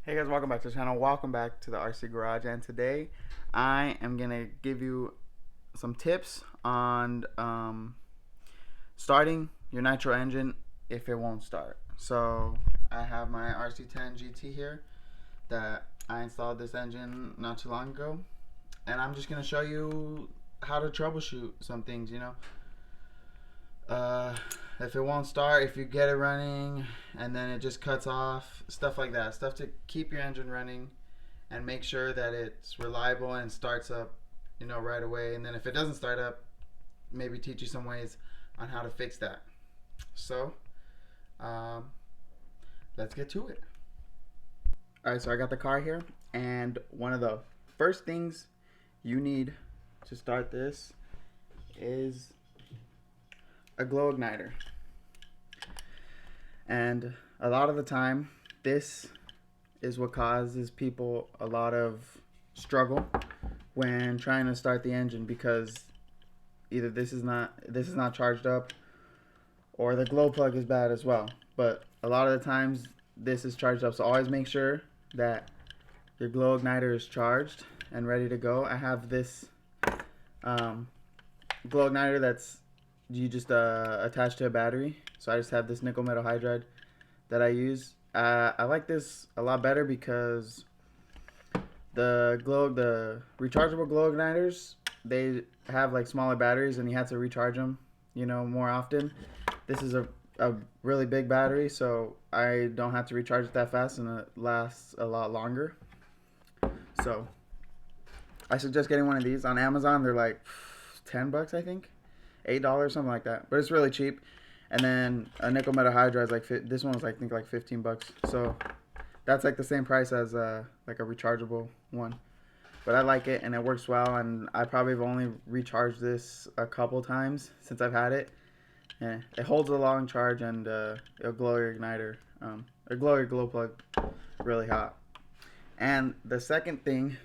Hey guys, welcome back to the channel. Welcome back to the RC Garage, and today I am gonna give you some tips on starting your nitro engine if it won't start. So I have my RC10 GT here that I installed this engine not too long ago, and I'm just gonna show you how to troubleshoot some things. If it won't start, if you get it running and then it just cuts off, stuff like that, stuff to keep your engine running and make sure that it's reliable and starts up, right away. And then if it doesn't start up, maybe teach you some ways on how to fix that. So um, let's get to it. All right, so I got the car here, and one of the first things you need to start this is a glow igniter. And a lot of the time, this is what causes people a lot of struggle when trying to start the engine, because either this is not charged up, or the glow plug is bad as well. But a lot of the times this is charged up, so always make sure that your glow igniter is charged and ready to go. I have this glow igniter that's you just attach to a battery. So I just have this nickel metal hydride that I use. I like this a lot better because the rechargeable glow igniters, they have like smaller batteries and you have to recharge them, more often. This is a really big battery, so I don't have to recharge it that fast, and it lasts a lot longer. So I suggest getting one of these on Amazon. They're like $10, I think. $8, something like that, but it's really cheap. And then a nickel metal hydride is like this one was I think like $15, so that's like the same price as like a rechargeable one. But I like it and it works well, and I probably have only recharged this a couple times since I've had it. And it holds a long charge, and it'll glow your igniter, or glow your glow plug really hot. And the second thing,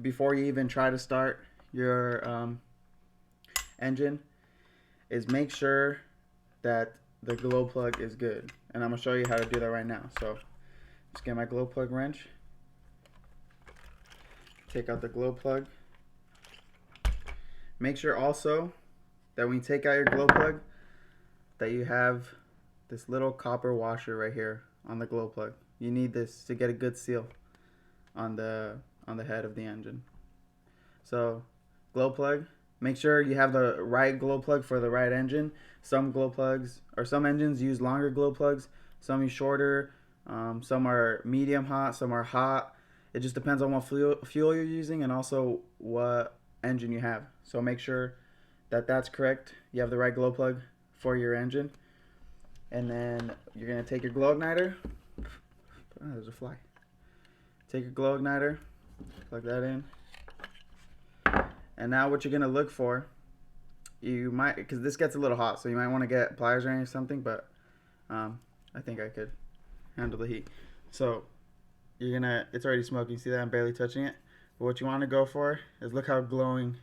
before you even try to start your engine, is make sure that the glow plug is good. And I'm going to show you how to do that right now. So just get my glow plug wrench, take out the glow plug. Make sure also that when you take out your glow plug, that you have this little copper washer right here on the glow plug. You need this to get a good seal on the head of the engine. So glow plug, make sure you have the right glow plug for the right engine. Some glow plugs, or some engines use longer glow plugs, some use shorter, some are medium hot, some are hot. It just depends on what fuel you're using and also what engine you have. So make sure that that's correct. You have the right glow plug for your engine. And then you're going to take your glow igniter. Oh, there's a fly. Take your glow igniter, plug that in. And now what you're going to look for, you might, because this gets a little hot, so you might want to get pliers or something, but I think I could handle the heat. So you're going to, it's already smoking, see that I'm barely touching it? But what you want to go for is, look how glowing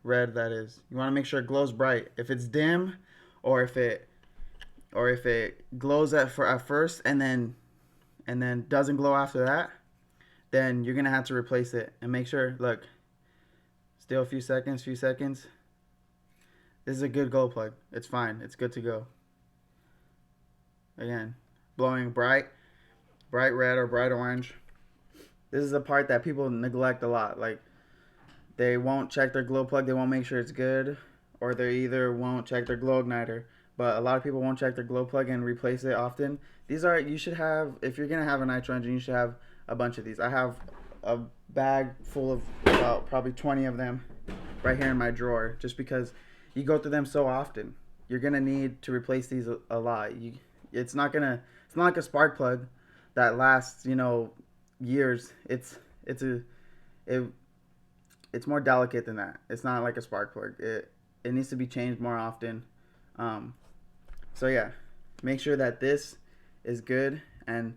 red that is. You want to make sure it glows bright. If it's dim, or if it glows at first and then doesn't glow after that, then you're going to have to replace it. And make sure, look, still a few seconds. This is a good glow plug. It's fine. It's good to go. Again, blowing bright red or bright orange. This is the part that people neglect a lot. Like, they won't check their glow plug. They won't make sure it's good, or they either won't check their glow igniter. But a lot of people won't check their glow plug and replace it often. You should have, if you're going to have a nitro engine, you should have a bunch of these. I have a bag full of about probably 20 of them right here in my drawer, just because you go through them so often. You're going to need to replace these a lot. It's not like a spark plug that lasts, years. It's more delicate than that. It's not like a spark plug. It needs to be changed more often. So yeah, make sure that this is good and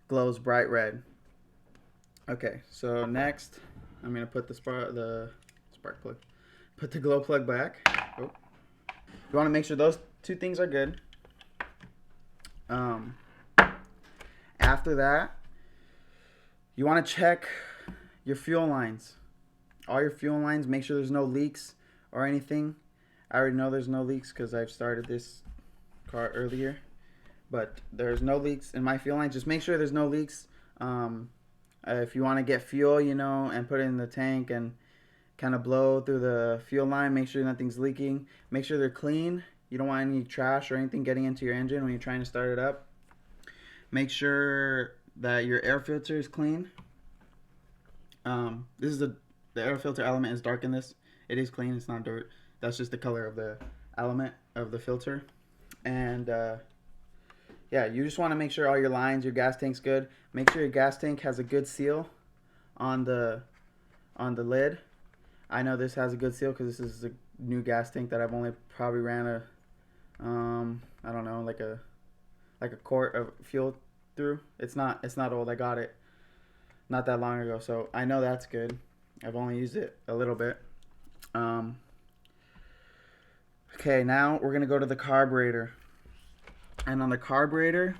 glows bright red. Okay, so next I'm gonna put the spark plug, put the glow plug back. Oh. You want to make sure those two things are good. after that, you want to check your fuel lines. All your fuel lines, make sure there's no leaks or anything. I already know there's no leaks because I've started this car earlier. But there's no leaks in my fuel line. Just make sure there's no leaks. If you want to get fuel, and put it in the tank and kind of blow through the fuel line, make sure nothing's leaking. Make sure they're clean. You don't want any trash or anything getting into your engine when you're trying to start it up. Make sure that your air filter is clean. This is the air filter element is dark in this. It is clean. It's not dirt. That's just the color of the element of the filter. And yeah, you just want to make sure all your lines, your gas tank's good. Make sure your gas tank has a good seal on the lid. I know this has a good seal because this is a new gas tank that I've only probably ran a I don't know, like a quart of fuel through. It's not old. I got it not that long ago, so I know that's good. I've only used it a little bit. Okay, now we're gonna go to the carburetor. And on the carburetor,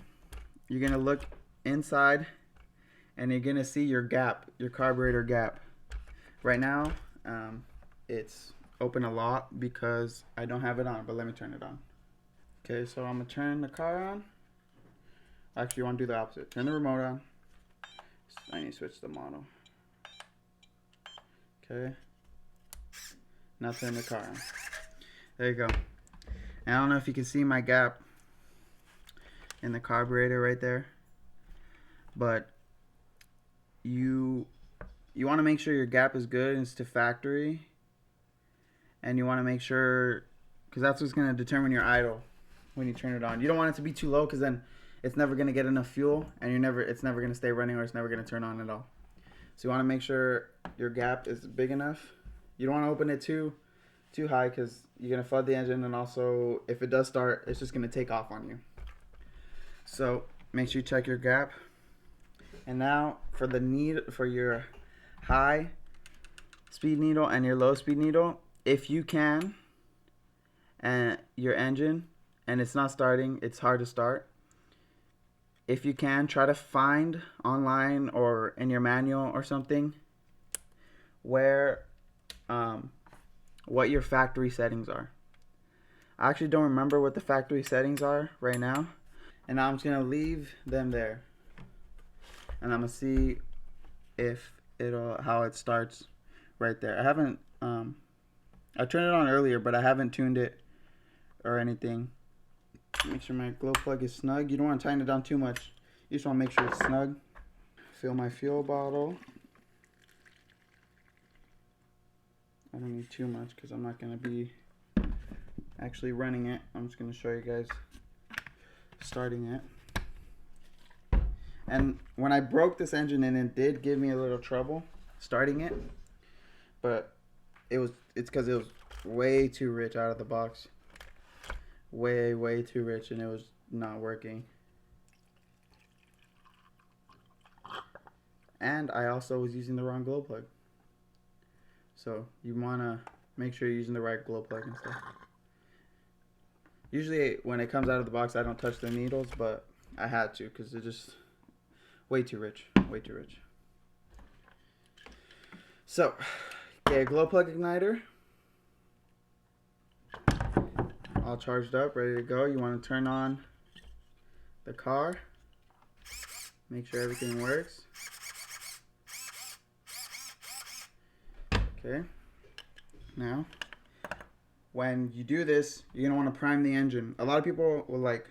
you're going to look inside and you're going to see your gap, your carburetor gap. Right now, it's open a lot because I don't have it on, but let me turn it on. Okay, so I'm going to turn the car on. Actually, you want to do the opposite. Turn the remote on. I need to switch the model. Okay. Now turn the car on. There you go. And I don't know if you can see my gap in the carburetor right there, but you want to make sure your gap is good and it's to factory, and you want to make sure, because that's what's going to determine your idle when you turn it on. You don't want it to be too low because then it's never going to get enough fuel and it's never going to stay running, or it's never going to turn on at all. So you want to make sure your gap is big enough. You don't want to open it too high because you're going to flood the engine, and also if it does start, it's just going to take off on you. So make sure you check your gap. And now for your high speed needle and your low speed needle, if you can, and your engine and it's not starting, it's hard to start. If you can, try to find online or in your manual or something where what your factory settings are. I actually don't remember what the factory settings are right now. And now I'm just going to leave them there. And I'm going to see if how it starts right there. I haven't, I turned it on earlier, but I haven't tuned it or anything. Make sure my glow plug is snug. You don't want to tighten it down too much. You just want to make sure it's snug. Fill my fuel bottle. I don't need too much because I'm not going to be actually running it. I'm just going to show you guys starting it. And when I broke this engine in, it did give me a little trouble starting it, but it's because it was way too rich out of the box, way too rich, and it was not working. And I also was using the wrong glow plug, so you want to make sure you're using the right glow plug and stuff. Usually when it comes out of the box, I don't touch the needles, but I had to because they're just way too rich. So, get a glow plug igniter. All charged up, ready to go. You want to turn on the car. Make sure everything works. Okay. Now, when you do this, you're going to want to prime the engine. A lot of people will like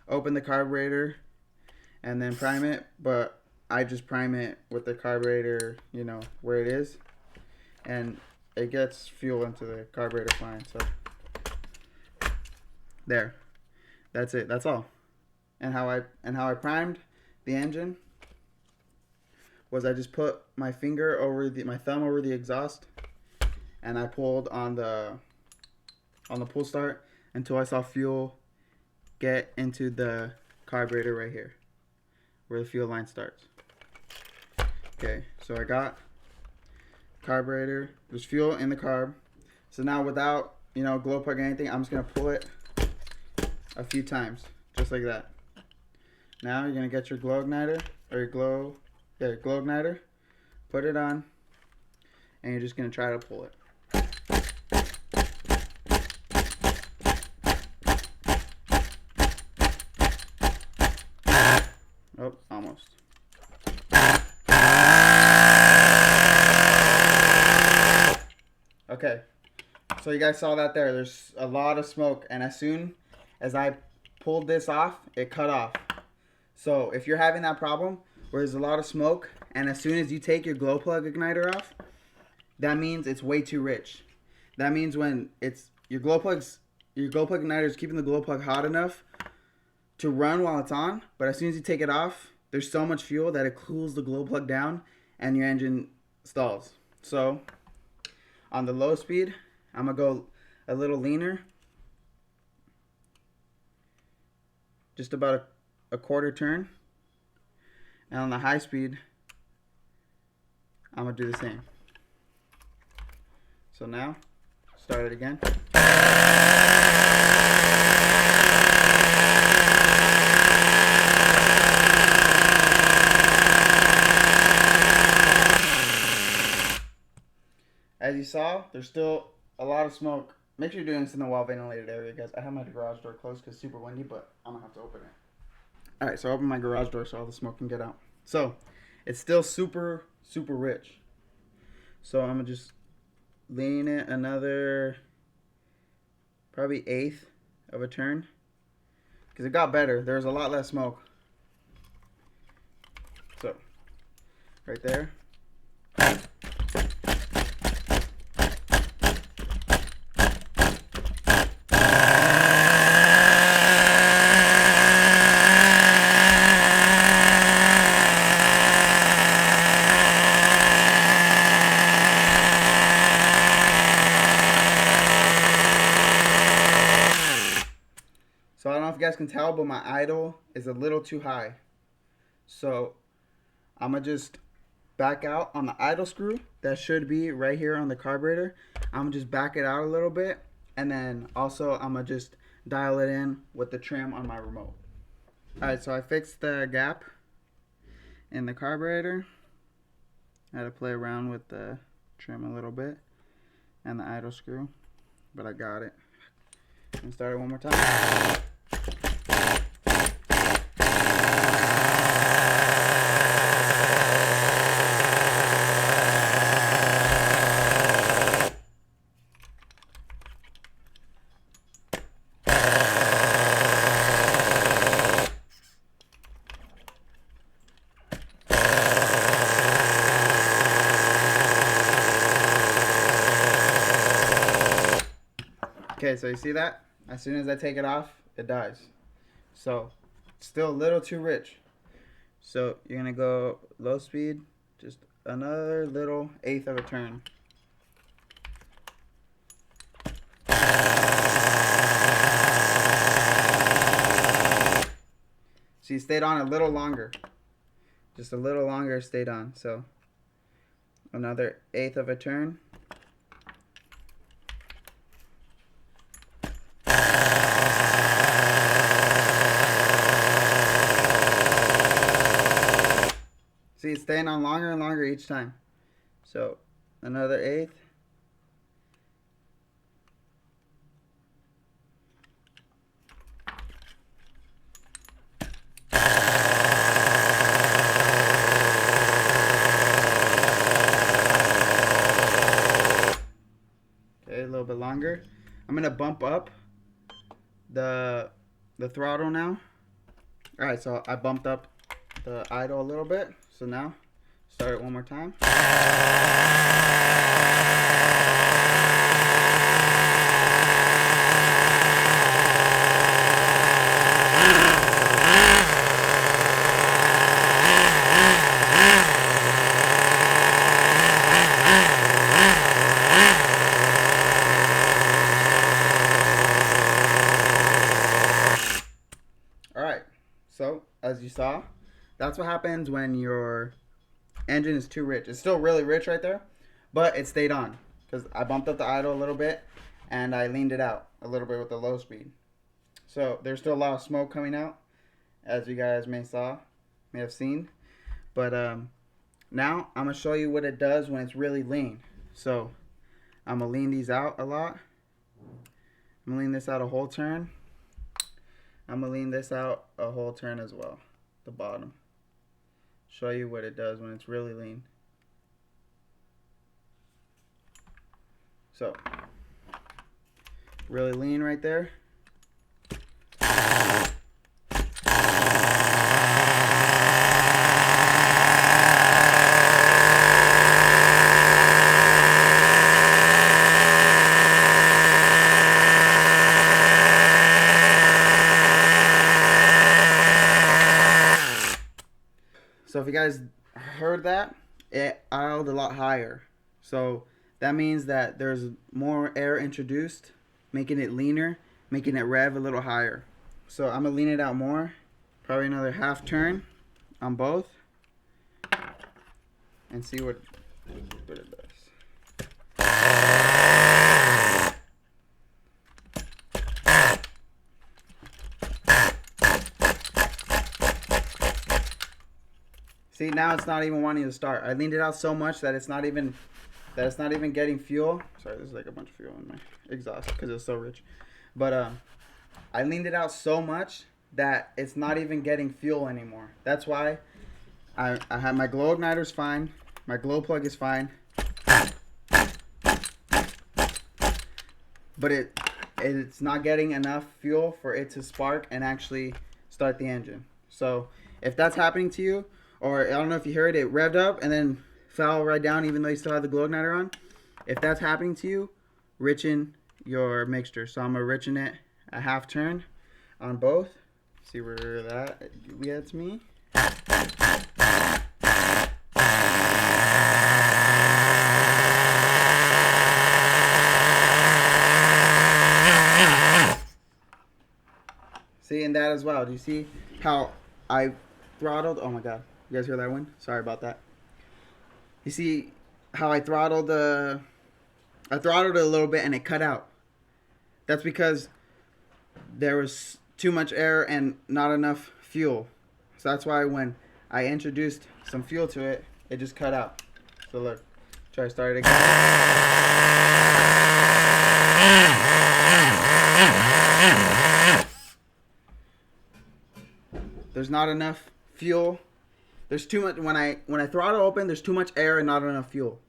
open the carburetor and then prime it, but I just prime it with the carburetor, where it is, and it gets fuel into the carburetor fine. So there, that's it. That's all. And how I primed the engine was I just put my finger over my thumb over the exhaust, and I pulled on the pull start until I saw fuel get into the carburetor right here where the fuel line starts. Okay, so I got carburetor, there's fuel in the carb. So now without glow plug or anything, I'm just gonna pull it a few times just like that. Now you're gonna get your glow igniter or your glow igniter, put it on, and you're just gonna try to pull it. Oh, almost. Okay, so you guys saw that there. There's a lot of smoke, and as soon as I pulled this off, it cut off. So if you're having that problem where there's a lot of smoke, and as soon as you take your glow plug igniter off, that means it's way too rich. That means when it's your glow plug igniter is keeping the glow plug hot enough to run while it's on, but as soon as you take it off, there's so much fuel that it cools the glow plug down and your engine stalls. So on the low speed, I'm gonna go a little leaner, just about a quarter turn, and on the high speed, I'm gonna do the same. So now, start it again. As you saw, there's still a lot of smoke. Make sure you're doing this in a well-ventilated area, guys. I have my garage door closed because it's super windy, but I'm going to have to open it. Alright, so I open my garage door so all the smoke can get out. So, it's still super, super rich. So, I'm going to just lean it another, probably eighth of a turn. Because it got better. There's a lot less smoke. So, right there. So I don't know if you guys can tell, but my idle is a little too high. So I'm going to just back out on the idle screw. That should be right here on the carburetor. I'm going to just back it out a little bit. And then also I'm going to just dial it in with the trim on my remote. Alright, so I fixed the gap in the carburetor. I had to play around with the trim a little bit and the idle screw, but I got it. And start it one more time. Okay, so you see that? As soon as I take it off, it dies. So, it's still a little too rich. So, you're going to go low speed, just another little eighth of a turn. So, you stayed on a little longer. Just a little longer stayed on. So, another eighth of a turn. See, it's staying on longer and longer each time. So, another eighth. Okay, a little bit longer. I'm going to bump up the throttle now. Alright, so I bumped up the idle a little bit. So now, start it one more time. Alright, so as you saw, that's what happens when your engine is too rich. It's still really rich right there, but it stayed on because I bumped up the idle a little bit and I leaned it out a little bit with the low speed. So there's still a lot of smoke coming out, as you guys may have seen. But now I'm gonna show you what it does when it's really lean. So I'm gonna lean these out a lot. I'm gonna lean this out a whole turn. I'm gonna lean this out a whole turn as well, the bottom. Show you what it does when it's really lean. So really lean right there. So if you guys heard that, it idled a lot higher. So that means that there's more air introduced, making it leaner, making it rev a little higher. So I'm gonna lean it out more, probably another half turn on both, and see what it does. See, now it's not even wanting to start. I leaned it out so much that it's not even getting fuel. Sorry, there's like a bunch of fuel in my exhaust because it's so rich. But I leaned it out so much that it's not even getting fuel anymore. That's why I have my glow igniter's fine. My glow plug is fine. But it's not getting enough fuel for it to spark and actually start the engine. So if that's happening to you, or I don't know if you heard it revved up and then fell right down even though you still have the glow igniter on. If that's happening to you, richen your mixture. So I'm going to richen it a half turn on both. See where that gets me. See, and that as well. Do you see how I throttled? Oh my god. You guys hear that one? Sorry about that. You see how I throttled it a little bit and it cut out. That's because there was too much air and not enough fuel. So that's why when I introduced some fuel to it, it just cut out. So look, try to start it again. There's not enough fuel. There's too much when I throttle open. There's too much air and not enough fuel.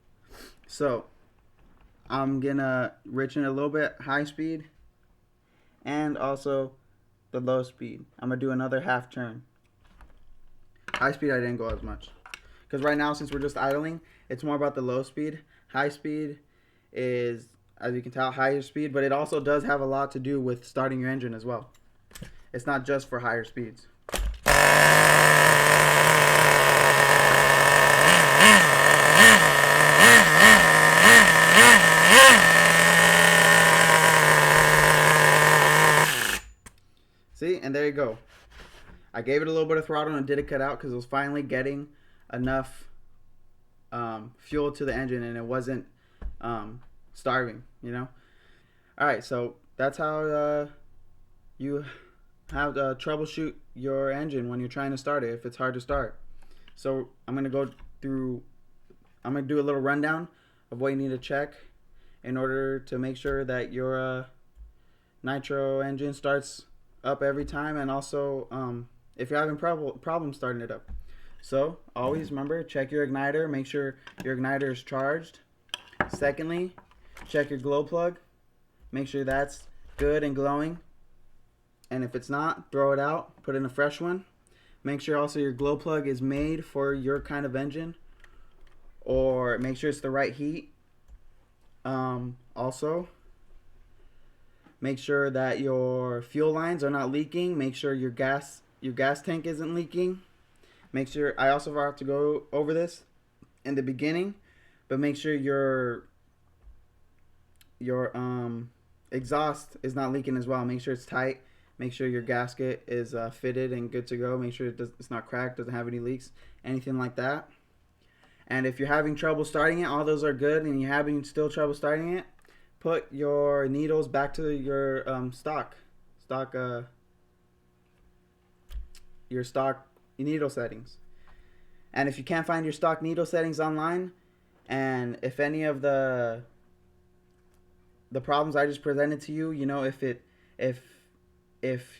So I'm gonna richen a little bit high speed and also the low speed. I'm gonna do another half turn. High speed I didn't go as much because right now since we're just idling, it's more about the low speed. High speed is, as you can tell, higher speed, but it also does have a lot to do with starting your engine as well. It's not just for higher speeds. See, and there you go. I gave it a little bit of throttle and did it cut out because it was finally getting enough fuel to the engine and it wasn't starving, you know. All right, so that's how you have to troubleshoot your engine when you're trying to start it if it's hard to start. So I'm gonna do a little rundown of what you need to check in order to make sure that your nitro engine starts up every time, and also if you're having problems starting it up. So always remember, check your igniter, make sure your igniter is charged. Secondly, check your glow plug, make sure that's good and glowing, and if it's not, throw it out, put in a fresh one. Make sure also your glow plug is made for your kind of engine, or make sure it's the right heat. Also make sure that your fuel lines are not leaking. Make sure your gas tank isn't leaking. Make sure, I also forgot to go over this in the beginning, but make sure your exhaust is not leaking as well. Make sure it's tight. Make sure your gasket is fitted and good to go. Make sure it's not cracked, doesn't have any leaks, anything like that. And if you're having trouble starting it, all those are good, and you're having still trouble starting it, put your needles back to your stock your stock needle settings. And if you can't find your stock needle settings online, and if any of the problems I just presented to you, you know, if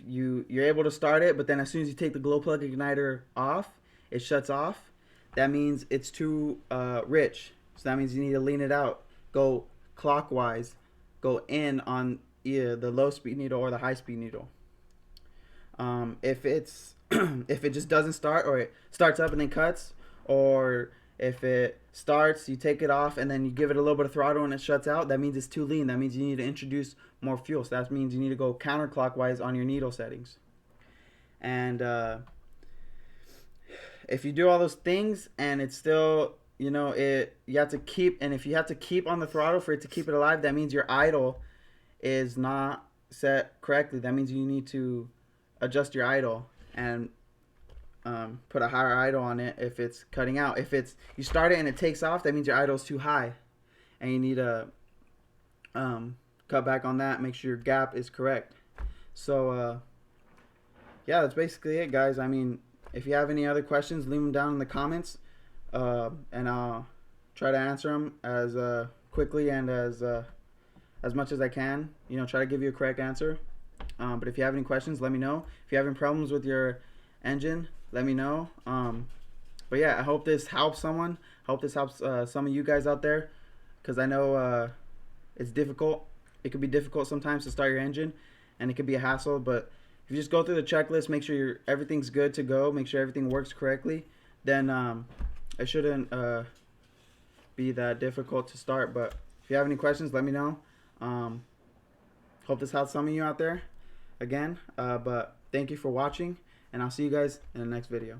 you're able to start it, but then as soon as you take the glow plug igniter off, it shuts off, that means it's too rich. So that means you need to lean it out. Go clockwise. Go in on either the low speed needle or the high speed needle. If it's if it just doesn't start, or it starts up and then cuts, or if it starts, you take it off and then you give it a little bit of throttle and it shuts out, that means it's too lean. That means you need to introduce more fuel. So that means you need to go counterclockwise on your needle settings. And if you do all those things and it's still, you know, you have to keep, and if you have to keep on the throttle for it to keep it alive, that means your idle is not set correctly. That means you need to adjust your idle and put a higher idle on it if it's cutting out. If it's you start it and it takes off, that means your idle is too high, and you need to cut back on that. Make sure your gap is correct. So yeah, that's basically it, guys. I mean, if you have any other questions, leave them down in the comments, and I'll try to answer them as quickly and as much as I can. You know, try to give you a correct answer. But if you have any questions, let me know. If you're having problems with your engine, let me know. But yeah, I hope this helps someone. I hope this helps some of you guys out there, because I know it's difficult. It could be difficult sometimes to start your engine, and it could be a hassle. But if you just go through the checklist, make sure everything's good to go, make sure everything works correctly, then it shouldn't be that difficult to start. But if you have any questions, let me know. Hope this helps some of you out there again. But thank you for watching, and I'll see you guys in the next video.